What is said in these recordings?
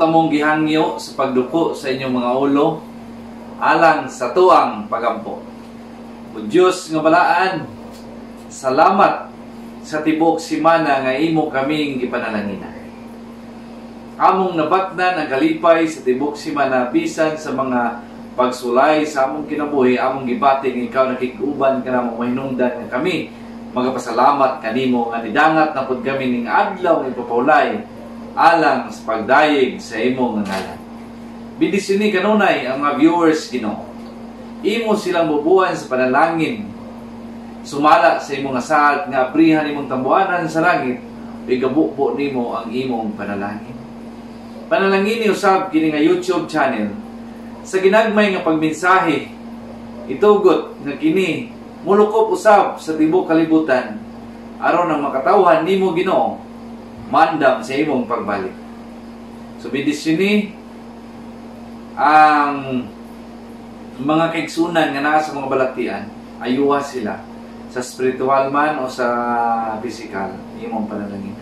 tamong gihangyo sa pagduko sa inyong mga ulo alang sa tuang pagampo. O Diyos nga balaan, salamat sa tibok simana nga imo kaming gipanalangina. Among nabatnan ang kalipay sa tibok simana bisan sa mga pagsulay sa among kinabuhi, among gibati nga ikaw nakig-uban ka namang mahinungdan nga kami magapasalamat kanimo nga nidangat na pud kami ning adlaw nga ipapawlay alang sa pagdayeg sa imong ngalan. Bendisyon kanunay ang mga viewers Ginoo. Imo silang bubuan sa panalangin. Sumala sa imong asaad nga abrihan imong tambuanan sa langit, igabubo nimo ang imong panalangin. Panalangin ni usab kini nga YouTube channel sa ginagmay nga pagmensahe. Itugot nga kini mulukop usab sa tibuok kalibutan aron ang makatawhan nimo Ginoo mandam sa imong pagbalik. So bendisyon ang mga kaigsunan nga naa sa mga balatian, ayuha sila sa spiritual man o sa physical imong panalangin.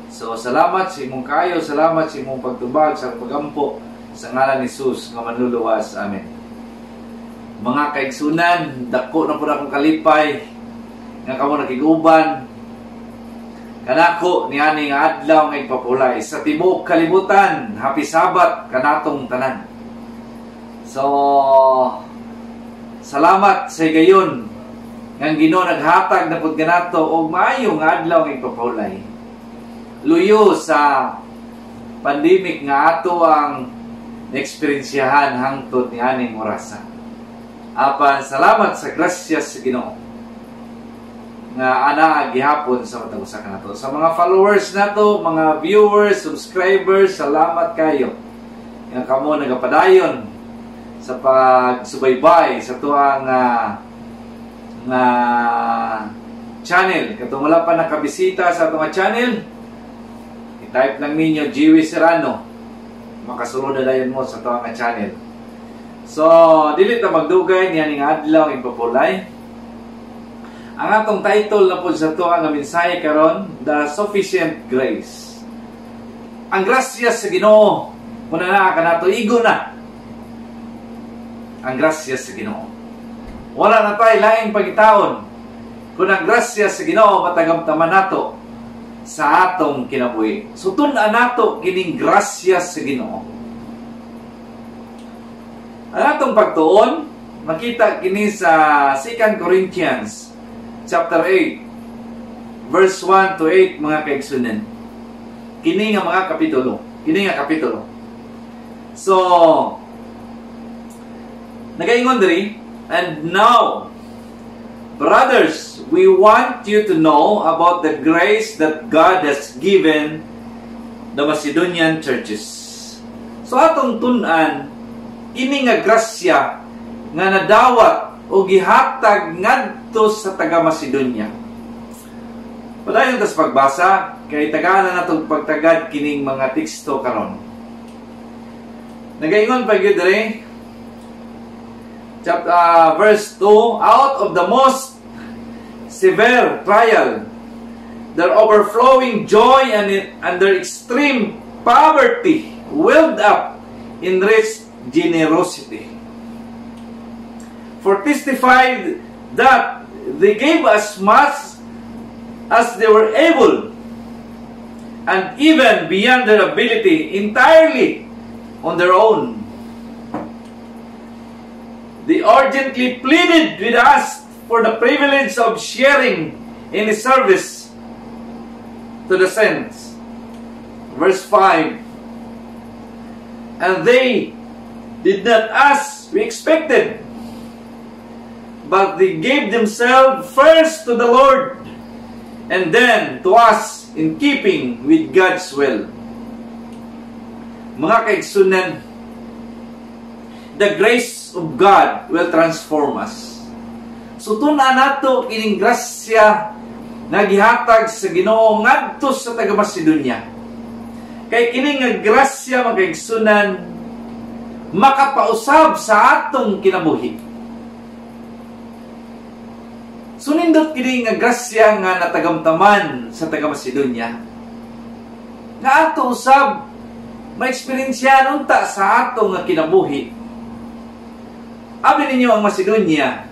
So salamat sa imong kayo, salamat sa imong pagtubag sa pagampo sa ngalan ni Jesus nga manluluwas. Amen. Mga kaigsunan, dako na po akong kalipay nga kamo nakiguban kanako niani nga adlaw nga ipapulay sa tibuok kalibutan. Happy Sabat kanatong tanan. So salamat sa gayon nga Ginoo naghatag na pud kanato og maayo nga adlaw nga ipapulay. Luyo sa pandemic nga ato ang eksperyensyahan hangtod nianing orasa. Apan salamat sa grasya sa Ginoo nga ana gihapon sa matag usa kanato. Sa mga followers nato, mga viewers, subscribers, salamat kayo nga kamo nagapadayon sa pagsubaybay sa tuang nga channel. Katong wala pa nakabisita sa atong channel, i-type lang ninyo Jiwi Serrano, makasulod na dayon mo sa tuang channel. So dili ta magdugay niya ning adlaw ipapulay. Ang atong title na po sa tuang nga mensahe karon, The Sufficient Grace. Ang grasya sa Ginoo muna na kanato igo na. Ang grasya sa Ginoo. Wala na tayo laing pagitaon kung ang grasya sa Ginoo matagamtaman nato sa atong kinabuhi. So tun-an nato kining grasya sa Ginoo. Ang atong pagtuon makita kini sa 2 Corinthians chapter 8 verse 1 to 8 mga kaigsunan. Kini nga mga kapitulo. So nagaingon diri, and now brothers, we want you to know about the grace that God has given the Macedonian churches. So atong tun-an kini nga grasya nga nadawat o gihatag ngadto sa taga Macedonia. Padayon tas pagbasa kay tagalan natong pagtagad kining mga teksto karon. Nagaingon pa gyud diri verse 2, out of the most severe trial, their overflowing joy and their extreme poverty welled up in rich generosity. For testified that they gave as much as they were able, and even beyond their ability, entirely on their own. They urgently pleaded with us for the privilege of sharing in His service to the saints. Verse 5, and they did not ask, we expected, but they gave themselves first to the Lord and then to us in keeping with God's will. Mga kaigsunan, the grace of God will transform us. So tun-an nato kining grasya nga gihatag sa Ginoo ngadto sa taga Macedonia. Kay kini nga grasya mga kaigsunan makapausab sa atong kinabuhi. Sunindot kini nga grasya nga natagamtaman sa taga Macedonia. Nga ato usab ma-experiensya unta sa ato nga kinabuhi. Abi ninyo ang Macedonia,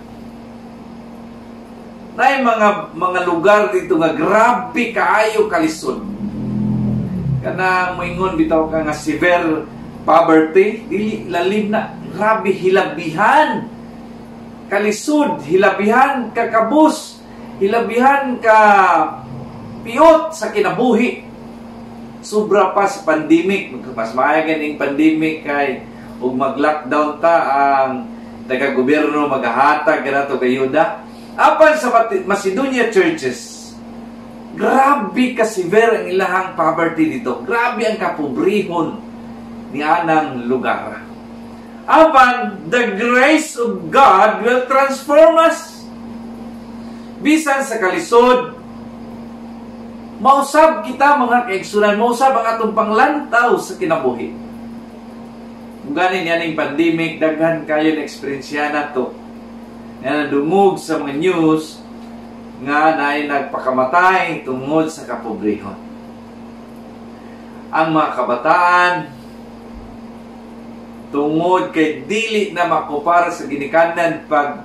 na mga lugar dito nga grabe kaayo kalisod. Kana moingon bitaw ka nga severe poverty, dili lalim na, grabe hilabihan kalisod, hilabihan ka kabus, hilabihan ka piyot sa kinabuhi. Sobra pa sa pandemic, mas maaga ning pandemic kay ug mag-lockdown ta ang taga-gobyerno maghahatag kanato kayuda. Apan sa Macedonia churches, grabe ka severe ang ilahang poverty dito. Grabe ang kapobrehon ni anang lugar. Apan, the grace of God will transform us. Bisan sa kalisod, mausab kita mga kaigsunan, mausab ang atong panglantaw sa kinabuhi. Kung ganin yan yung pandemic, daghan kayo na eksperyensya na to. Yan dumug sa mga news nga na ay nagpakamatay tungod sa kapobrehon. Ang mga kabataan, tungod kay dili na makupara sa ginikanan pag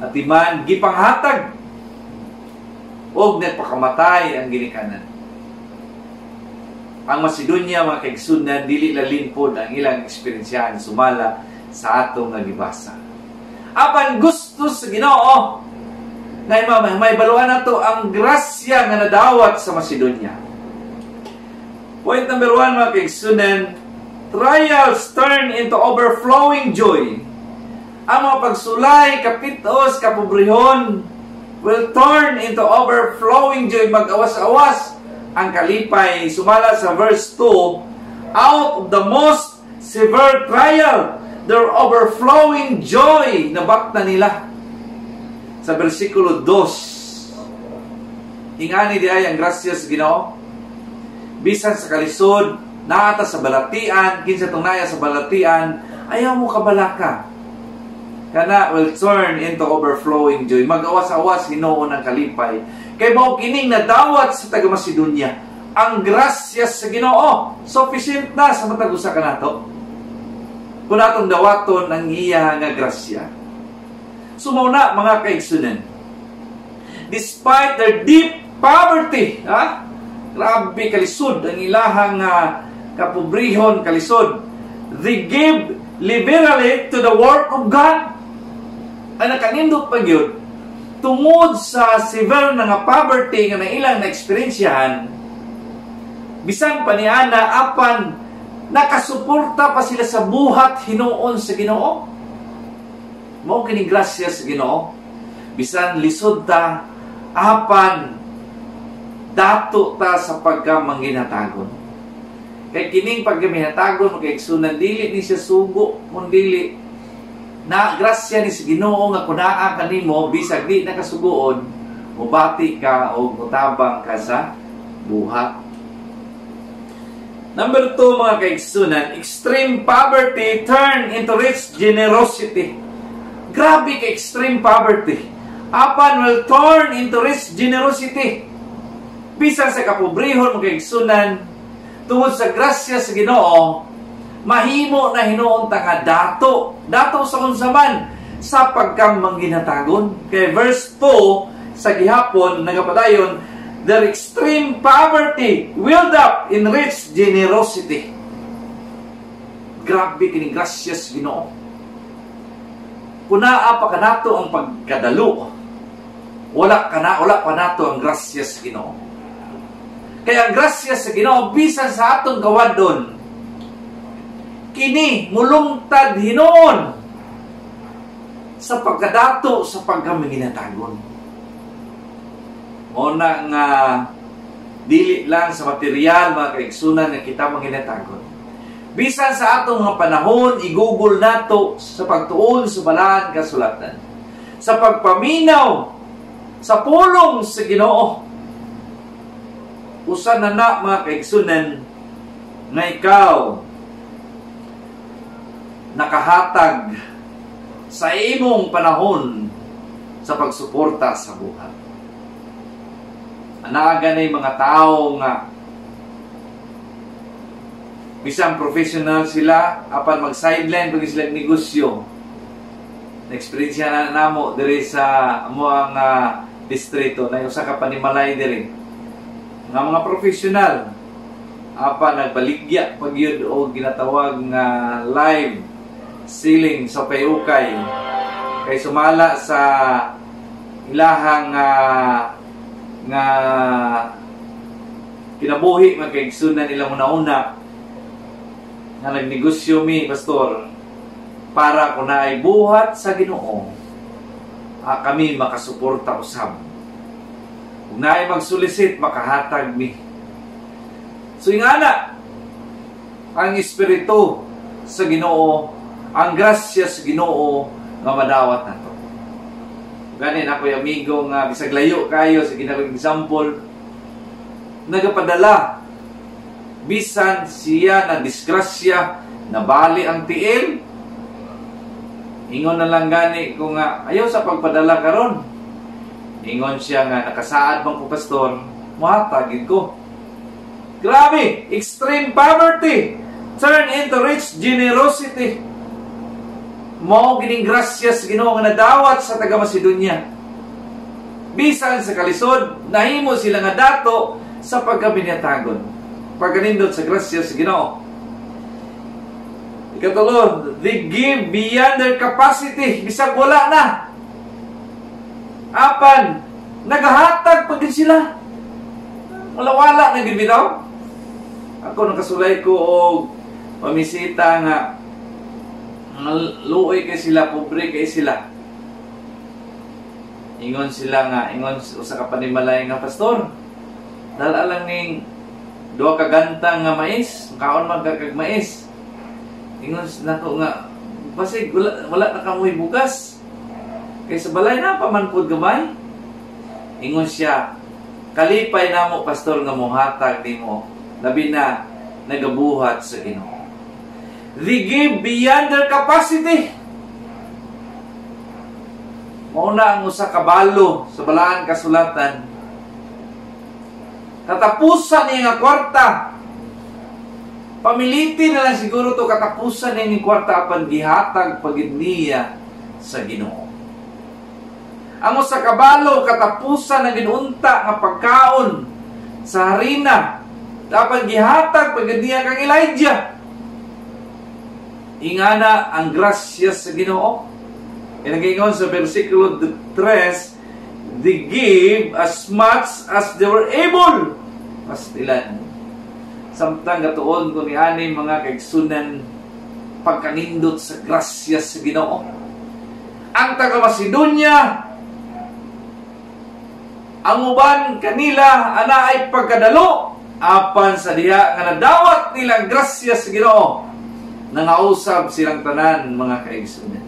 atiman, gipanghatag o nagpakamatay ang ginikanan. Ang Macedonia, mga kaigsunan, dili lalin po ang ilang eksperyensyahan sumala sa atong nagibasa. Apan gusto sa Ginoo na may baluan na to ang grasya nga nadawat sa Macedonia. Point number 1, mga kaigsunan, trials turn into overflowing joy. Ang mga pagsulay, kapitos, kapobrehon will turn into overflowing joy. Mag-awas-awas ang kalipay. Sumala sa verse 2, out of the most severe trial, their overflowing joy, nabakta nila. Sa versikulo 2, ingani di ay ang grasya sa Ginoo. Bisan sa kalisod, naata sa balatian, kinsa itong naya sa balatian, ayaw mo kabalaka. Kana will turn into overflowing joy. Mag-awas-awas, hinoon ang kalipay. Kay mao kining nadawat sa taga Macedonia, ang grasya sa Ginoo, sufficient na sa matag usa kanato. Kung atong dawaton ang iya nga grasya. Sumaw na, mga kaigsunan. Despite their deep poverty, grabe kalisod ang ilahang kapobrehon, kalisod, they give liberally to the work of God. Ang nakanindot pa yun, tungod sa severe na nga poverty nga na ilang na-experiensyahan, bisan pa ni ana, apan nakasuporta pa sila sa buhat hinuon sa Ginoo. Mao kini grasya sa Ginoo. Bisan lisod ta, apan dato ta sa pagkamangginatagon. Kay kining pagkaminatagon, magkaigsunan, dili ni siya sugo, kung dili na grasya ni sa Ginoo nga kunaa kanimo, bisag di nakasugoon, mubati ka o mutabang ka sa buhat. Number 2, mga kaigsunan, extreme poverty turn into rich generosity. Grabe ka extreme poverty. Apan will turn into rich generosity. Bisan sa kapobrehon, mga kaigsunan, tungod sa grasya sa Ginoo, mahimo na hinuon ta nga dato sa unsaman sa pagkamangginatagon. Kay verse 2 sa gihapon nagapadayon, their extreme poverty willed up in rich generosity. Grabe kini grasya sa Ginoo. Kunaa pa kanato ang pagkadalo, wala pa nato ang grasya sa Ginoo. Kaya ang grasya sa Ginoo, bisan sa atong gawadon, kini mulungtad hinuon sa pagkadato sa pagkamanginatagon. Una nga dili lang sa material, mga kaigsunan, nga kita manginatagon. Bisan sa atong mga panahon, igugol nato sa pagtuon sa balaan kasulatan, sa pagpaminaw sa pulong sa Ginoo. Usa na mga kaigsunan, na ikaw nakahatag sa imong panahon sa pagsuporta sa buhat. Anaaga na mga tao nga Bisang professional sila, apan mag-sideline pag sila negosyo. Na-experience na namo diri sa amuang distrito na usa ka panimalay diri. Nga mga professional apan nagbaligya pag yun o ginatawag nga live selling sa ukay-ukay kay sumala sa ilahang nga kinabuhi magkaigsunan nila una-una nga nagnegosyo mi pastor para kung naay buhat sa Ginoo kami makasuporta usab. Kung naay magsulisit makahatag mi. So ingana ang espiritu sa Ginoo, ang grasya sa Ginoo nga madawat nato. Ganin ako yung amigo nga bisag layo kayo sa ginagawang example nagapadala bisan siya na disgrasya nabali ang tiil ingon na lang gani ko nga ayaw sa pagpadala karon ingon siya nga nakasaad bang ko pastor muhatagid ko. Grabe, extreme poverty turn into rich generosity. Mao gining grasya sa Ginoo nga nadawat sa taga Macedonia. Bisan sa kalisod nahimo sila nga dato sa pagkabinatagon. Pagkanindot sa grasya sa Ginoo. Ikatulo, they give beyond their capacity. Bisag wala na. Apan, nagahatag pagin sila. Wala-wala na gibitaw. Ako nakasulay ko og pamisita nga luoy kay sila, pobre kay sila. Ingon sila nga, ingon usa ka panimalay nga pastor. Dala lang ning duha ka gantang nga mais, kaon man kag mais. Ingon nako nga basig wala na kamoy bugas. Kay sa balay na pamanpod gamay. Ingon siya, kalipay namo pastor nga mohatag nimo. Labi na nagabuhat sa Ginoo. They give beyond their capacity. Mauna ang usa ka balo sa balaan kasulatan. Katapusan niya nga kwarta. Pamiliti na lang siguro to katapusan niya nga kwarta apan gihatag pagid niya sa Ginoo. Ang usa ka balo katapusan na ginunta nga pagkaon sa harina. Dapat gihatag pagid niya kang Elijah. Ingana ang grasya sa Ginoo. Inagingon sa versikulo 3, they gave as much as they were able. Pastilan. Samtang gatuon ko ni ani mga kaigsunan pagkanindot sa grasya sa Ginoo. Ang taga Macedonia, ang uban kanila ana ay pagkadalo apan sa diha nga nadawat nilang grasya sa Ginoo. Nangausab silang tanan mga kaigsunan.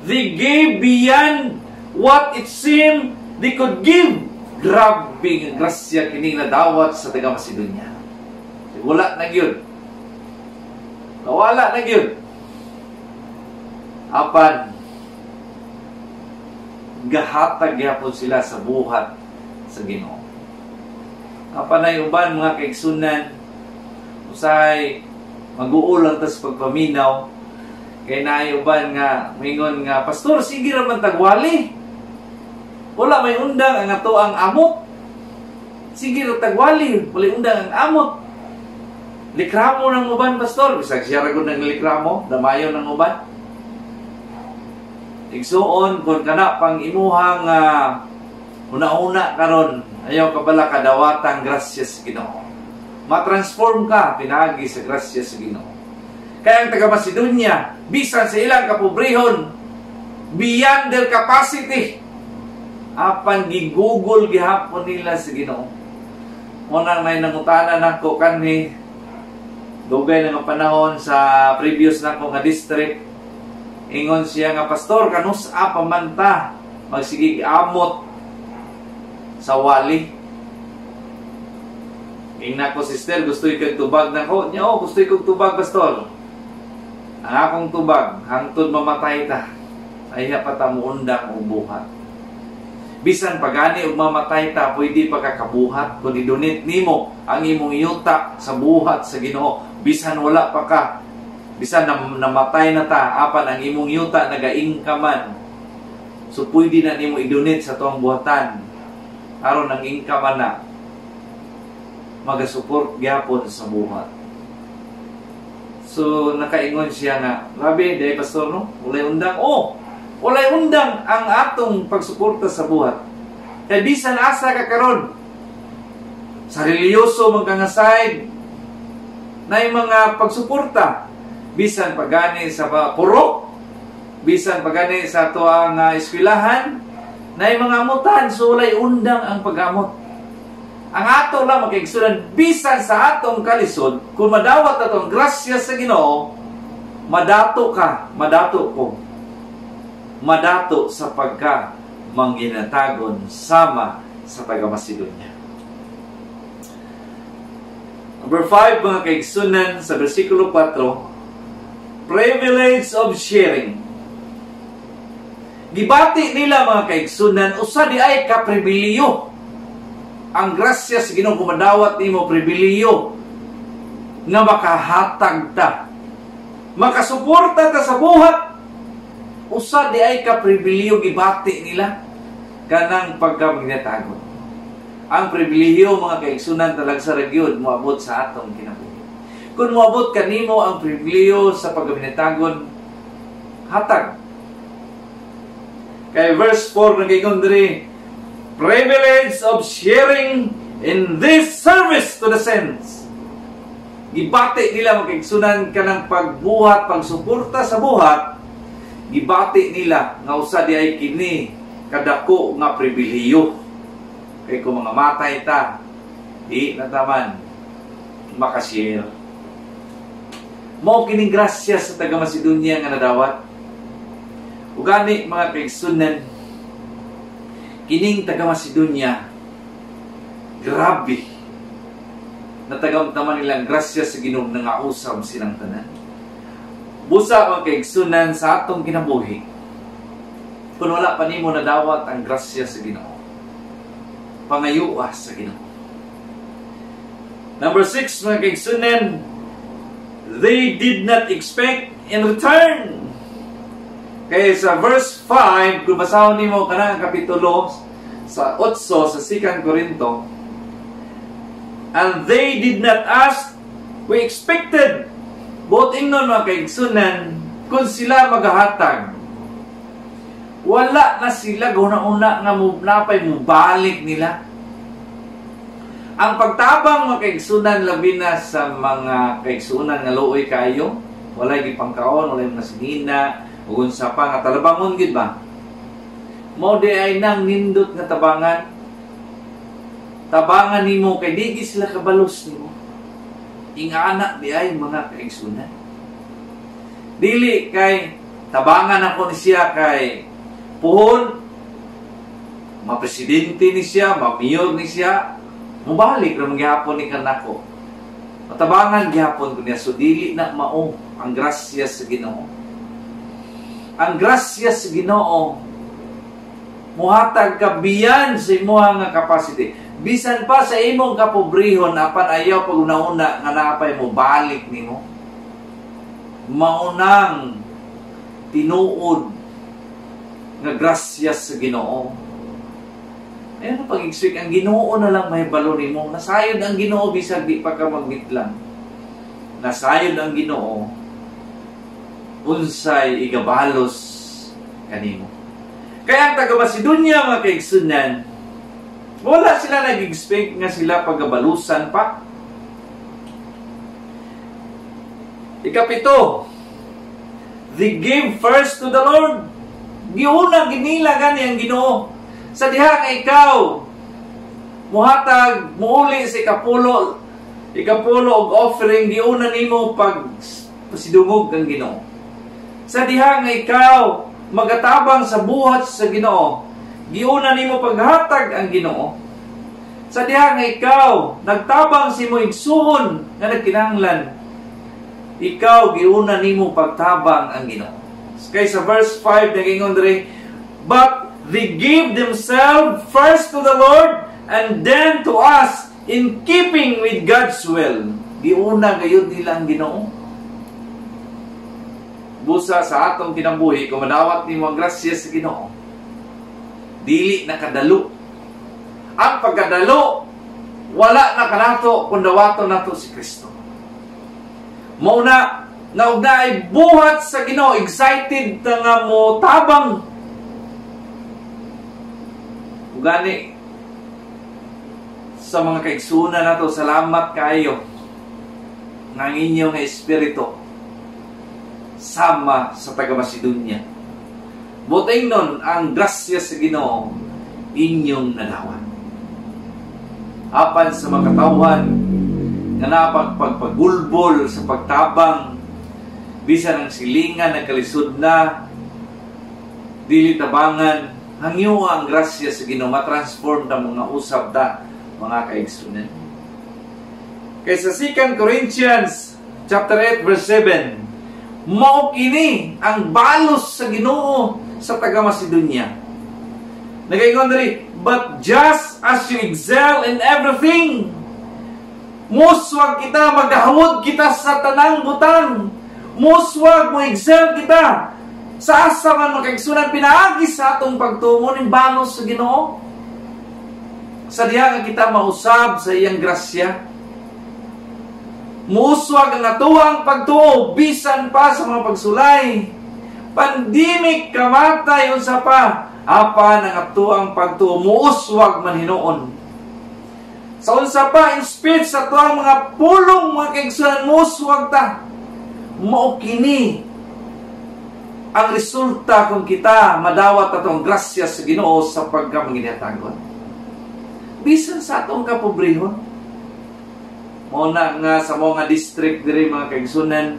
They gave beyond what it seemed they could give. Grabe nga grasya kining nadawat sa taga Macedonia. Wala na gyud. Nawala na gyud. Apan gahatag gyapon sila sa buhat sa Ginoo. Apan ay uban mga kaigsunan usay mag-uulang tas pagpaminaw kay naayuban nga mingon nga pastor sige ra man tagwali wala may undang ang ato ang amot sige ra tagwali wala undang ang amot likramo ng uban pastor bisag siya ra gud nang likramo damayon ng uban igsuon kun kana pang imuhang una-una karon ayaw ka bala kadawatang grasya sa Ginoo. Ma-transform ka pinagi sa grasya sa Ginoo. Kaya ang taga Macedonia, bisan sa ilang kapobrehon, beyond their capacity, apan gigugol gihapon nila sa Ginoo. Unang may nangutanan nako kanhi dugay na nga panahon sa previous nako nga district. Ingon siya nga pastor kanus-a pa man ta magsigig amot sa wali. Ingna ko sister, gusto ikag tubag na ko. Nya, gusto ikag tubag, pastor. Ang akong tubag, hangtod mamatay ta. Ay hapata mo undang o buhat. Bisan pagani ug mamatay ta, pwede pagkakabuhat kung idunit nimo ang imong yuta sa buhat sa Ginoo. Bisan wala pa ka, bisan namatay na ta, apan ang imong yuta nagaingkaman. So pwede na nimo idunit sa tuang buhatan aron ang ingkaman na maga-support gyapon sa buhat. So nakaingon siya nga, grabe, day pastor no, walay undang. Walay undang ang atong pagsuporta sa buhat. Kaya bisan asa ka karon, sa reliyoso magkangasayd, na yung mga pagsuporta, bisan pagani sa purok, bisan pagani sa ato ang eskwelahan, na yung mga amutan, so walay undang ang pag-amot. Ang ato lang magkaigsunan, bisan sa atong kalisod, kung madawat atong grasya sa Ginoo, madato ka, madato ko. Madato sa pagka mangginatagon sama sa taga-Macedonia. Number 5, mga kaigsunan, sa versikulo 4, privilege of sharing. Gibati nila, mga kaigsunan, usa di ay kapribiliyo. Ang grasya sa Ginoo kumadawat nimo pribiliyo nga makahatag ta, makasuporta ta sa buhat. Usa di ay kapribiliyo gibati nila kanang pagkaminatagon. Ang pribiliyo, mga kaigsunan, talag sa ragyod moabot sa atong kinabuhi. Kung moabot kanimo ang pribiliyo sa pagkaminatagon, hatag. Kay verse 4 nagaingon diri, privilege of sharing in this service to the saints. Gibati nila, mga kaigsunan, kanang pagbuhat, pagsuporta sa buhat. Gibati nila nga usa di ay kini kadako nga pribiliyo. Kay kung mga matay ta, di na taman makashare. Mao kining grasya sa taga-Macedonia nga nadawat. Ug gani, mga kaigsunan, kining taga-Macedonia, grabe natagamtaman nilang grasya sa Ginoo nga usab silang tanan. Busa, mga kaigsunan, sa atong kinabuhi, kung wala pa nimo nadawat ang grasya sa Ginoo, pangayuwa sa Ginoo. Number 6, mga kaigsunan, they did not expect in return. Kaya sa verse 5, kung basahon nimo kanang kapitulo sa 8 sa 2 Corinto, and they did not ask, we expected. Buot ingnon, mga kaigsunan, kung sila maghahatag, wala na sila guna-una nga napay mubalik nila. Ang pagtabang, mga kaigsunan, labi na sa mga kaigsunan nga luoy kayo, walay gipangkaon, walay nasinina, ug unsa pa nga talabangon gid ba? Mao di ay nang nindot nga tabangan. Tabangan nimo kay di sila kabalos nimo. Ingana di ay, mga kaigsunan. Dili kay tabangan ako ni siya kay puhon, mapresidente ni siya, mamayor ni siya, mubalik na magyapon ni kanako. Matabangan gyapon ko niya, so dili na mao ang grasya sa Ginoo. Ang grasya sa Ginoo muhatag ka biyan sa imuha nga capacity. Bisan pa sa imong kapobrehon, apan ayaw pag una-una nga napay mo balik nimo. Maunang tinuod nga grasya sa Ginoo. Ayun, pag-igswik, ang Ginoo na lang may balo nimo. Nasayod ang Ginoo, bisag di pa ka magmitlang. Nasayod ang Ginoo, unsay igabalos kanimo. Kaya ang taga-Macedonia, mga kaigsunan, wala sila nag-expect nga sila pagabalusan pa. Ikapito, they gave first to the Lord. Giuna ginila gani ang Ginoo. Sa diha nga ikaw muhatag muuli sa ikapulo og offering, giuna nimo pag pasidungog ang Ginoo. Sa diha nga ikaw magatabang sa buhat sa Ginoo, giuna nimo paghatag ang Ginoo. Sa diha nga ikaw nagtabang sa imong igsuon nga nagkinahanglan, ikaw giuna nimo pagtabang ang Ginoo. Kay sa verse 5 nagingon diri, but they give themselves first to the Lord and then to us in keeping with God's will. Giuna gayud nila ang Ginoo. Busa sa atong kinabuhi, kung madawat ni mo ang grasya sa Ginoo, dili na kadalo. Ang pagkadalo, wala na kanato kung dawato nato si Kristo. Mauna, naugna ay buhat sa Ginoo, excited na nga mo tabang. Ugani, sa mga kaigsunan nato, salamat kayo ng inyong espiritu sama sa taga-Macedonia. Buting nun, ang grasya sa Ginoo inyong nalawan. Apan sa mga katawhan nga napagpagpagulbol sa pagtabang, bisan ang silingan ng kalisod na dili tabangan, hangyo ang grasya sa Ginoo matransform na mga usab ta, mga kaigsunan. Kaysa 2 Corinthians chapter 8 verse 7, mao kini ang balos sa Ginoo sa taga-Macedonia. Nagaingon diri, but just as you excel in everything, muswag kita, magahawod kita sa tanang butang. Muswag mo excel kita. Sa asa man makaigsunan pinaagi sa atong pagtumo ning balos sa Ginoo. Sa diha nga kita mausab sa iyang grasya. Muswag ang atuang pagtuo bisan pa sa mga pagsulay. Pandemic kamatay unsa pa, apan ang atuang pagtuo muuswag man hinuon. Sa unsa pa in speech sa atuang mga pulong mga kaigsunan muuswag ta. Mao kini ang resulta kung kita madawat atong grasya sa Ginoo sa pagkamanginatagon. Bisan sa atong kapobrehon, muna nga sa mga district diri mga kaigsunan,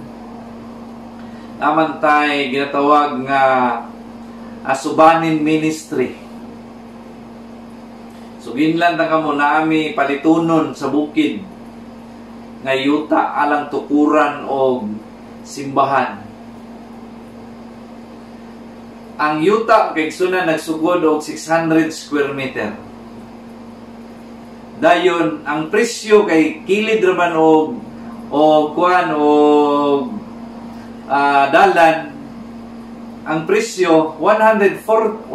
naman tayo ginatawag nga Asubanin Ministry. So ginlan na kamo naami palitunon sa bukid nga yuta alang tukuran o simbahan. Ang yuta kaigsunan nagsugod og 600 square meter. Dayon ang presyo kay kilid raman o kuan o dalan, ang presyo 140,000.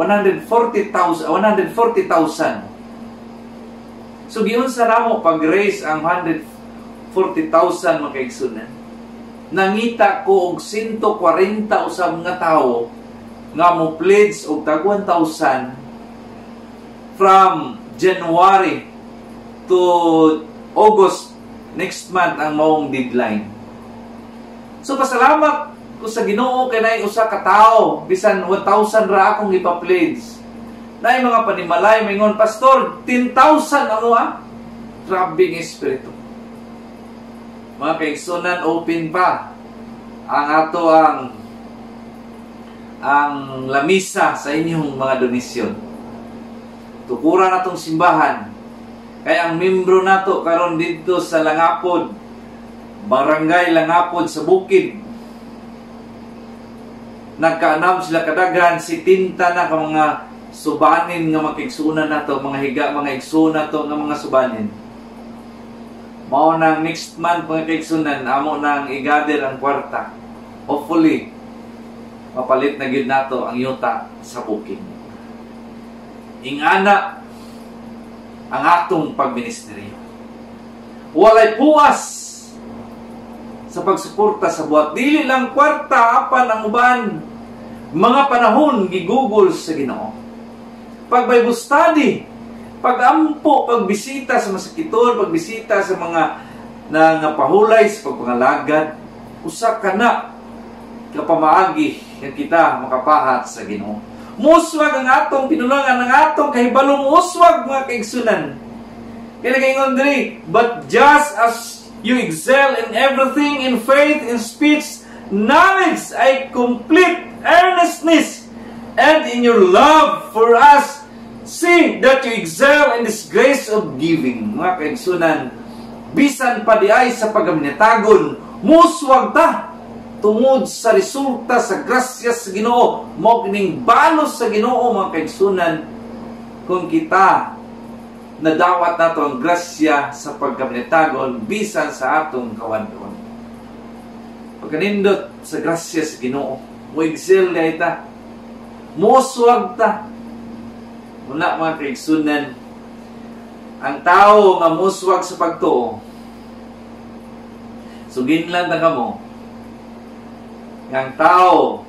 So giunsa namo pag-raise ang 140,000 mga kaigsunan. Nangita ko og 140 usab nga tawo nga mo pledge og tag 1,000 from January to August next month ang maong deadline. So pasalamat ko sa Ginoo kay nay usa ka tawo bisan 1,000 ra akong ipa-pledge. Nay mga panimalay mingon, pastor 10,000 ano Grabe ng espiritu. Mga kaigsunan, open pa ang ato ang lamisa sa inyong mga donisyon. Tukuran natong simbahan. Kaya ang membro nato karon dito sa Langapod, Barangay Langapod sa Bukid, nagkaanam sila kadaghan si tinta na ka mga subanin nga makigsunan nato, mga higa, mga igsunan nato nga mga subanin. Mao nang next month mga kaigsunan, amo nang i-gather ang kwarta. Hopefully, mapalit na gid nato ang yuta sa bukid. Ingana ang atong pagministeryo. Walay puwas sa pagsuporta sa buhat. Dili lang kwarta, apan ang uban. Mga panahon, gigugol sa Ginoo. Pag Bible study, pag-ampo, pagbisita sa masakiton, pagbisita sa mga nangapahulay sa pagpangalagad, usa ka na kapamaagi nga kita makapahat sa Ginoo. Muswag ang atong pinulungan, ang atong kahibalong uswag mga kaigsunan. Kaya nagaingon diri, but just as you excel in everything, in faith, in speech, knowledge, ay complete earnestness, and in your love for us, see that you excel in this grace of giving. Mga kaigsunan, bisan pa di ay sa pagaminatagon, muswag ta. tungod sa resulta sa grasya sa Ginoo, mo kining balos sa Ginoo mga kaigsunan, kung kita nadawat nato ang grasya sa pagkaminatagon bisan sa atong kawadon. Pagkanindot sa grasya sa Ginoo, mo excel na ita, muswag ta. Muna mga kaigsunan, ang tao nga muswag sa pagtuo, sugin lang na kamo, ang tao,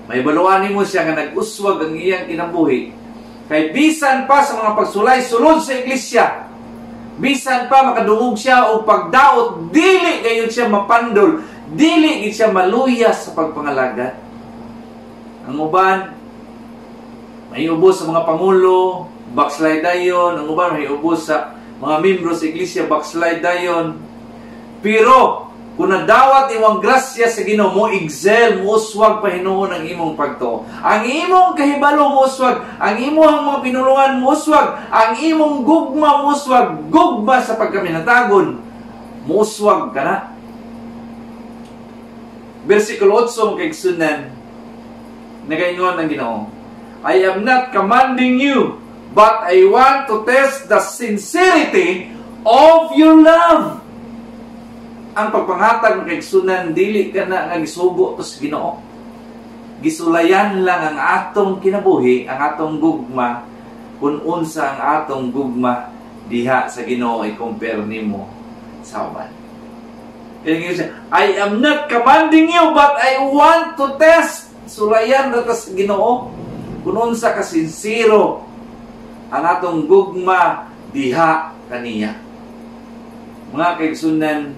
may baluan mo siya nga nag-uswag ang iyang kinabuhi, kay bisan pa sa mga pagsulay sulod sa iglesia, bisan pa makadungog siya o pagdaot, dili gayon siya mapandol, dili gid siya maluya sa pagpangalaga. Ang uban may ubos sa mga pangulo, backslide dayon. Ang uban may ubos sa mga membro sa iglesia, backslide dayon. Pero kung nadawat imong grasya sa Ginoo, mo excel, mo uswag pahinuon ang imong pagtuo. Ang imong kahibalo mo uswag, ang imong mga pinulungan mo uswag, ang imong gugma mo uswag, gugma sa pagkaminatagon, mo uswag ka na. Versikulo 8 kaigsunan, nagaingon ang Ginoo, I am not commanding you, but I want to test the sincerity of your love. Ang pagpanghatag ng kaigsunan, dili ka na nga gisugo to sa Ginoo. Gisulayan lang ang atong kinabuhi, ang atong gugma, kung unsa ang atong gugma diha sa Ginoo ay compare nimo sa uban. Kaya siya, I am not commanding you, but I want to test. Sulayan na sa Ginoo, kung unsa ka sincero ang atong gugma diha kaniya. Mga kaigsunan,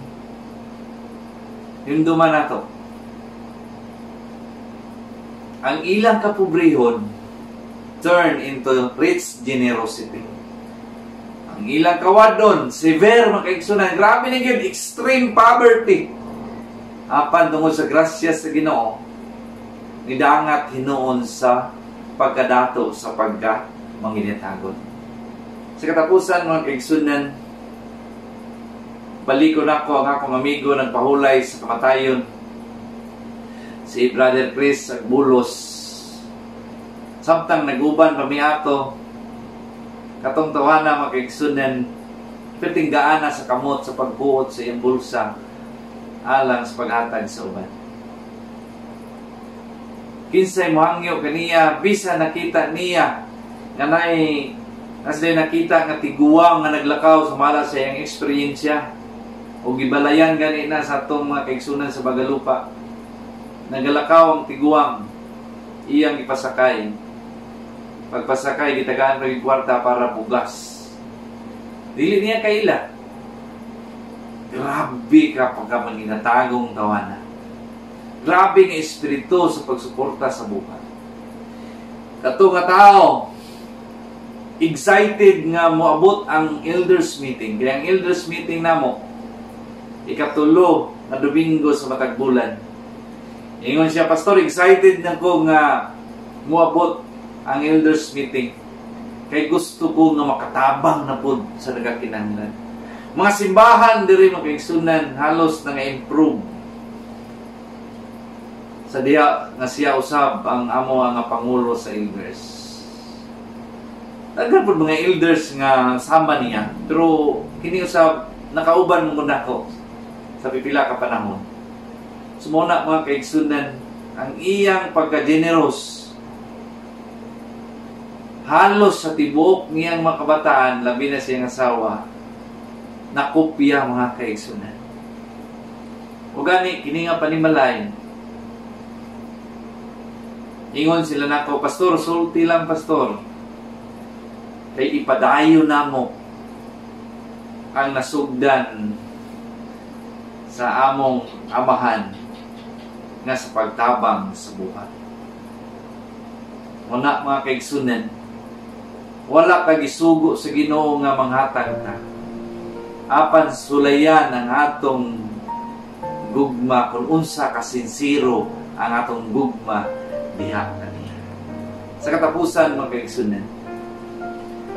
yung duman nato, ang ilang kapobrehon turn into rich generosity. Ang ilang kawadon, severe mga kaigsunan, grabe na yun, extreme poverty. Apan tungod sa grasya sa Ginoo, nidangat hinuon sa pagkadato sa pagka manginitagon. Sa katapusan mga kaigsunan, baliko na ko ang akong amigo nagpahulay sa kamatayon, si Brother Chris Agbulos. Samtang naguban kami ato, katong tawana mga kaigsunan, pitinggaan na sa kamot sa pagbuot sa iyang bulsa alang sa paghatag sa uban. Kinsay mohangyo kaniya, bisa nakita niya nga nasday nakita nga tiguwang nga naglakaw sumala sa iyang eksperyensya o gibalayan gani na sa atong mga kaigsunan sa Bagalupa. Nagalakaw ang tiguwang, iyang ipasakay. Pagpasakay, gitagaan pa yung kwarta para bugas. Dili niya kaila. Grabe ka pagka maninatagong tawana. Grabe nga espiritu sa pagsuporta sa buhay. Kato nga tao, excited nga moabot ang elders meeting. Kaya ang elders meeting namo, ikatulo na Domingo sa matag bulan. Ingon siya, Pastor, excited na ko nga moabot ang elders meeting. Kay gusto ko nga makatabang na pod sa nagakinahanglan. Mga simbahan diri mga kaigsunan halos na nga-improve. Sa diha nga siya usab ang amo nga pangulo sa elders. Daghan pod mga elders nga sama niya, pero kini usab nakauban mo nako sa pipila ka panahon. Sumuna mga kaigsunan, ang iyang pagka-generous halos sa tibuok niyang mga kabataan, labi na siyang asawa, nakopya mga kaigsunan. O gani, kini nga panimalay, ingon sila nako, Pastor, sulti lang Pastor, kay ipadayo namo ang nasugdan sa among amahan nga sa pagtabang sa buhay. Muna mga kaigsunan, wala ka gisugo sa Ginoo nga manghatag ta. Apan sulayan ang atong gugma kung unsa ka sincero ang atong gugma diha kaniya. Sa katapusan mga kaigsunan,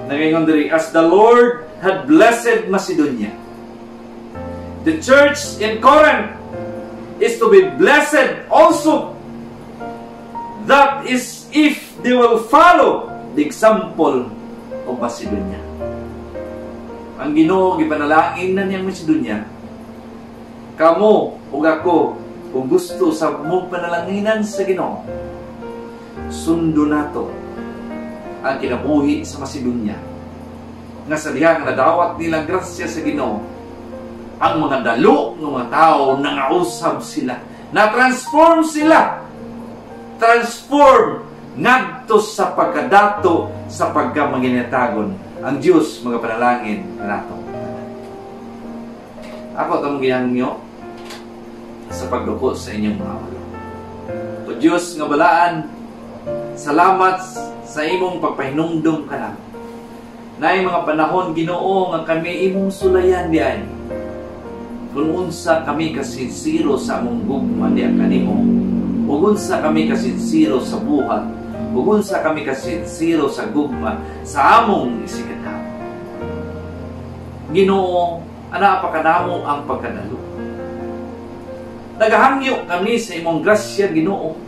nagaingon diri, as the Lord had blessed Macedonia, the church in Corinth is to be blessed also. That is if they will follow the example of Macedonia. Ang Ginoo gipanalangin na niyang Macedonia, kamo ug ako, kung gusto sa mong panalanginan sa Ginoo, sundo nato ang kinabuhi sa Macedonia, nga sa dihang nadawat nilang grasya sa Ginoo, ang mga dalo ng mga tao nangausab sila, na-transform sila, transform ngadto sa pagkadato sa pagkamanginatagon ang Diyos mga panalangin nato. Ako itong ginangyo sa pagduko sa inyong mga ulo. O Diyos nga balaan, salamat sa imong pagpahinumdum ka namin. Na mga panahon Ginoo nga kami imong sulayan di ay. Kung unsa kami kasinsiro sa among gugma di kanimo, ug unsa kami kasinsiro sa buhat, ug unsa kami kasinsiro sa gugma sa among isikataw. Ginoo, ana pa kanamo ang pagkadalo. Nagahangyo kami sa imong grasya Ginoo.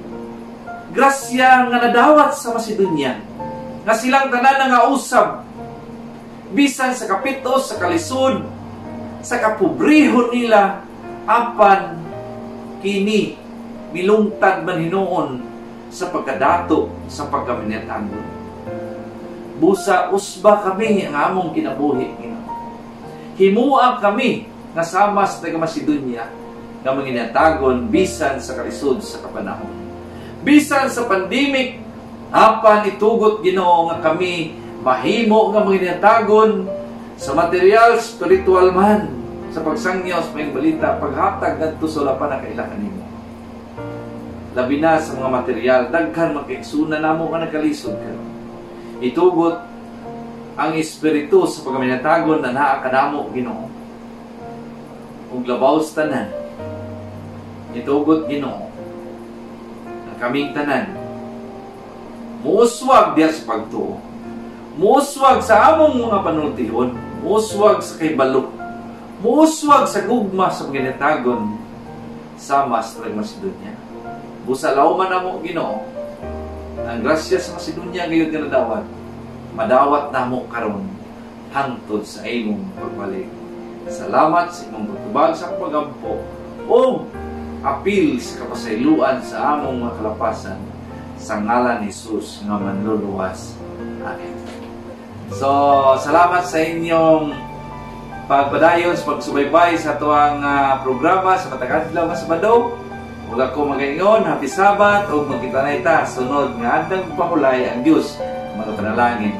Grasya nga nadawat sa Macedonia, nga silang tanan nga usab bisan sa kapito, sa kalisod, sa kapobrehon nila, apan kini milungtad man hinuon sa pagkadato sa pagkaminatagon. Busa usba kami ang among kinabuhi, Ginoo. Himua kami nga sama sa taga Macedonia nga manginatagon bisan sa kalisod sa kapanahon. Bisan sa pandemic, apan itugot Ginoo nga kami mahimo nga manginatagon sa material, spiritual man, sa pagsangyaw sa may balita, paghatag ngadto sa lapan na kailangan nimo. Labi na sa mga material, daghan magkaigsuna namo ka nagkalisod ka. Itugot ang espiritu sa pagkaminatagon na naa kanamo Ginoo. Ug labaw sa tanan, itugot Ginoo ang kaming tanan. Muuswag diya sa pagtuo. Muuswag sa among mga panultihon, muuswag sa kaybalo, muuswag sa gugma sa paginatagon sa Macedonia. Busa lauman na mo Ginoo, ang grasya sa Macedonia gayud nga nadawat, madawat na mo karon hangtod sa imong pagbalik. Salamat sa imong pagtubag sa pagampo o apil sa kapasayloan sa among mga kalapasan sa ngalan ni Jesus nga manluluwas. Amen. So, salamat sa inyong pagpadayon sa pagsubaybay sa tuwang programa sa matag adlaw nga Sabado. Ug ako magaingon, happy Sabat ug magkita na ita sunod nga adtong pahulay ang Dios mga panalangin.